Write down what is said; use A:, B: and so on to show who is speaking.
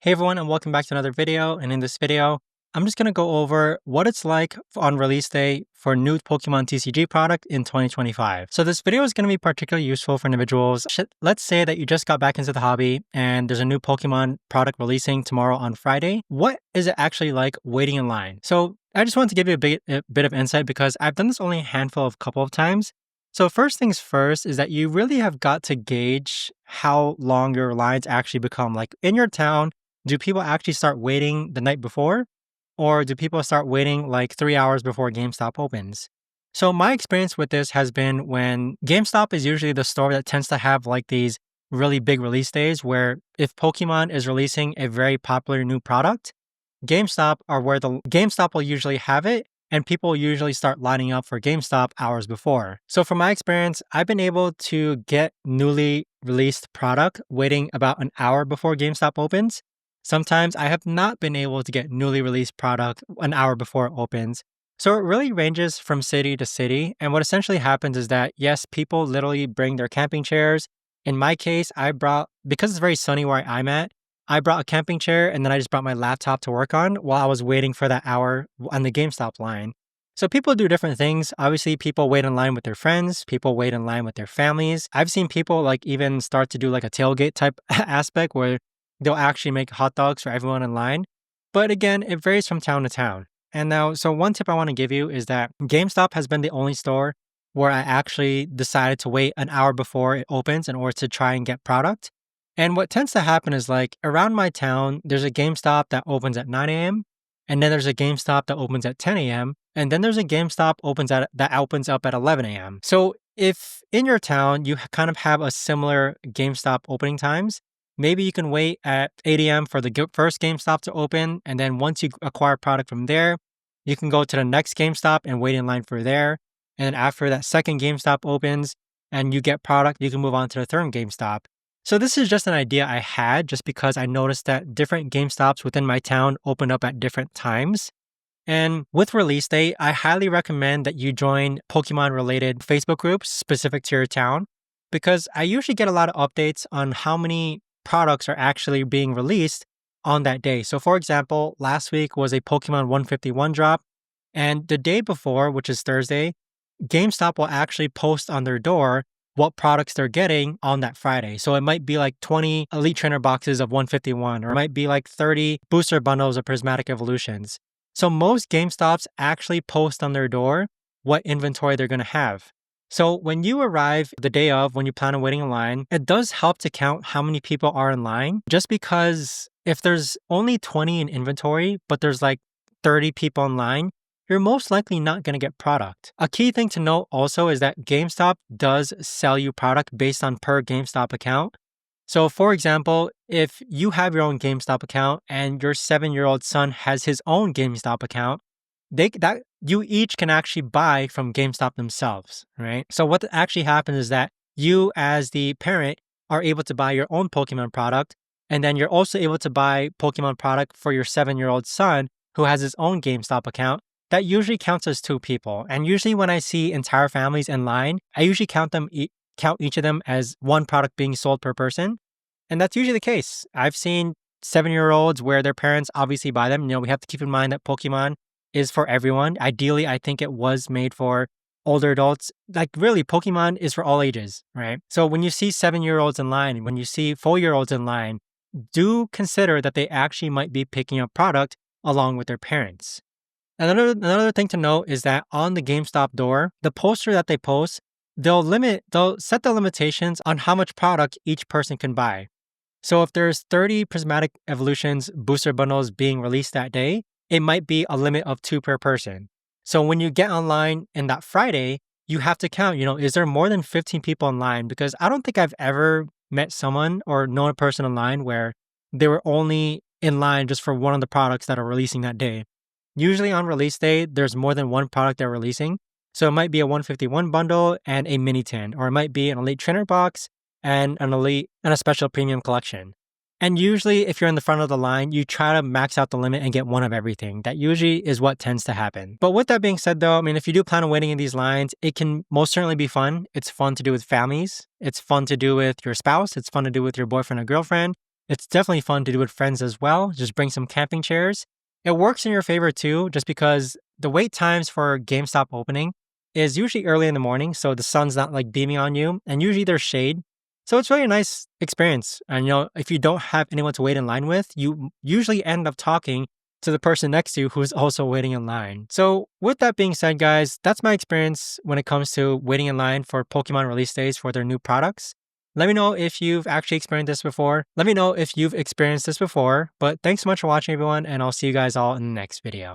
A: Hey everyone, and welcome back to another video. And in this video, I'm just going to go over what it's like on release day for new Pokemon TCG product in 2025. So this video is going to be particularly useful for individuals. Let's say that you just got back into the hobby and there's a new Pokemon product releasing tomorrow on Friday. What is it actually like waiting in line? So I just wanted to give you a bit of insight because I've done this only a couple of times. So first things first is that you really have got to gauge how long your lines actually become. Like in your town, do people actually start waiting the night before? Or do people start waiting like 3 hours before GameStop opens? So my experience with this has been when GameStop is usually the store that tends to have like these really big release days where if Pokemon is releasing a very popular new product, GameStop are where the GameStop will usually have it and people usually start lining up for GameStop hours before. So from my experience, I've been able to get newly released product waiting about an hour before GameStop opens. Sometimes I have not been able to get newly released product an hour before it opens. So it really ranges from city to city. And what essentially happens is that, yes, people literally bring their camping chairs. In my case, because it's very sunny where I'm at, I brought a camping chair and then I just brought my laptop to work on while I was waiting for that hour on the GameStop line. So people do different things. Obviously, people wait in line with their friends. People wait in line with their families. I've seen people like even start to do like a tailgate type aspect where they'll actually make hot dogs for everyone in line. But again, it varies from town to town. And now, so one tip I want to give you is that GameStop has been the only store where I actually decided to wait an hour before it opens in order to try and get product. And what tends to happen is like around my town, there's a GameStop that opens at 9 a.m. And then there's a GameStop that opens at 10 a.m. And then there's a GameStop that opens up at 11 a.m. So if in your town, you kind of have a similar GameStop opening times, maybe you can wait at 8 a.m. for the first GameStop to open. And then once you acquire product from there, you can go to the next GameStop and wait in line for there. And then after that second GameStop opens and you get product, you can move on to the third GameStop. So this is just an idea I had just because I noticed that different GameStops within my town open up at different times. And with release day, I highly recommend that you join Pokemon related Facebook groups specific to your town because I usually get a lot of updates on how many products are actually being released on that day. So for example, last week was a Pokemon 151 drop, and the day before, which is Thursday, GameStop will actually post on their door what products they're getting on that Friday. So it might be like 20 Elite Trainer boxes of 151, or it might be like 30 booster bundles of Prismatic Evolutions. So most GameStops actually post on their door what inventory they're going to have. So when you arrive the day of, when you plan on waiting in line, it does help to count how many people are in line, just because if there's only 20 in inventory, but there's like 30 people in line, you're most likely not going to get product. A key thing to note also is that GameStop does sell you product based on per GameStop account. So for example, if you have your own GameStop account and your 7-year-old son has his own GameStop account, you each can actually buy from GameStop themselves, right? So what actually happens is that you as the parent are able to buy your own Pokemon product, and then you're also able to buy Pokemon product for your 7-year-old son who has his own GameStop account. That usually counts as 2 people. And usually when I see entire families in line, I usually count each of them as one product being sold per person. And that's usually the case. I've seen 7-year-olds where their parents obviously buy them. We have to keep in mind that Pokemon is for everyone. Ideally, I think it was made for older adults. Like really, Pokemon is for all ages, right? So when you see 7-year-olds in line, when you see 4-year-olds in line, do consider that they actually might be picking up product along with their parents. Another thing to note is that on the GameStop door, the poster that they post, they'll set the limitations on how much product each person can buy. So if there's 30 Prismatic Evolutions booster bundles being released that day, it might be a limit of 2 per person. So when you get online in that Friday, you have to count, is there more than 15 people in line? Because I don't think I've ever met someone or known a person in line where they were only in line just for one of the products that are releasing that day. Usually on release day, there's more than one product they're releasing. So it might be a 151 bundle and a mini tin, or it might be an Elite Trainer box and a special premium collection. And usually if you're in the front of the line, you try to max out the limit and get one of everything. That usually is what tends to happen. But with that being said though, if you do plan on waiting in these lines, it can most certainly be fun. It's fun to do with families. It's fun to do with your spouse. It's fun to do with your boyfriend or girlfriend. It's definitely fun to do with friends as well. Just bring some camping chairs. It works in your favor too, just because the wait times for GameStop opening is usually early in the morning, so the sun's not like beaming on you, and usually there's shade. So it's really a nice experience. And if you don't have anyone to wait in line with, you usually end up talking to the person next to you who's also waiting in line. So with that being said, guys, that's my experience when it comes to waiting in line for Pokemon release days for their new products. Let me know if you've actually experienced this before. Let me know if you've experienced this before. But thanks so much for watching, everyone, and I'll see you guys all in the next video.